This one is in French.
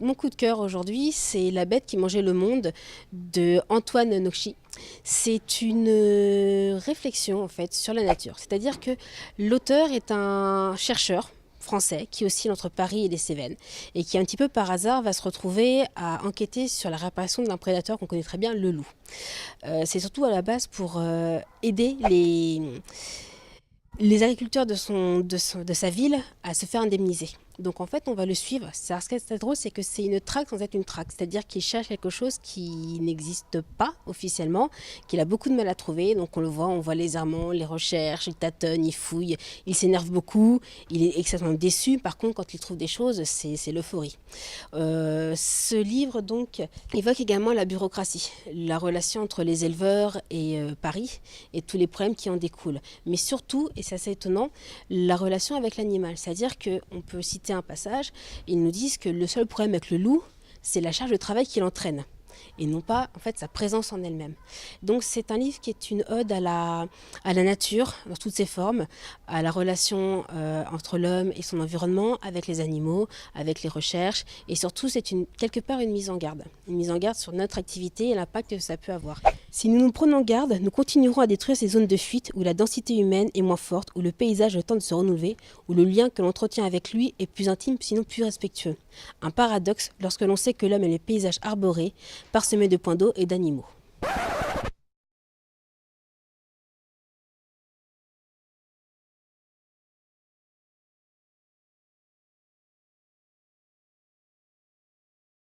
Mon coup de cœur aujourd'hui, c'est La bête qui mangeait le monde de Antoine Nochy. C'est une réflexion en fait sur la nature. C'est-à-dire que l'auteur est un chercheur français qui oscille entre Paris et les Cévennes et qui un petit peu par hasard va se retrouver à enquêter sur la réapparition d'un prédateur qu'on connaît très bien, le loup. C'est surtout à la base pour aider les agriculteurs de sa ville à se faire indemniser. Donc en fait, on va le suivre. Ce qui est drôle, c'est que c'est une traque sans être une traque. C'est-à-dire qu'il cherche quelque chose qui n'existe pas officiellement, qu'il a beaucoup de mal à trouver. Donc on voit les errements, les recherches, il tâtonne, il fouille, il s'énerve beaucoup, il est extrêmement déçu. Par contre, quand il trouve des choses, c'est l'euphorie. Ce livre donc évoque également la bureaucratie, la relation entre les éleveurs et Paris et tous les problèmes qui en découlent. Mais surtout, et c'est assez étonnant, la relation avec l'animal. C'est-à-dire qu'on peut citer un passage, ils nous disent que le seul problème avec le loup, c'est la charge de travail qu'il entraîne et non pas en fait sa présence en elle-même. Donc c'est un livre qui est une ode à la nature dans toutes ses formes, à la relation entre l'homme et son environnement, avec les animaux, avec les recherches, et surtout c'est quelque part une mise en garde sur notre activité et l'impact que ça peut avoir. Si nous nous prenons garde, nous continuerons à détruire ces zones de fuite où la densité humaine est moins forte, où le paysage a le temps de se renouveler, où le lien que l'on entretient avec lui est plus intime sinon plus respectueux. Un paradoxe lorsque l'on sait que l'homme est le paysage arboré, parsemé de points d'eau et d'animaux.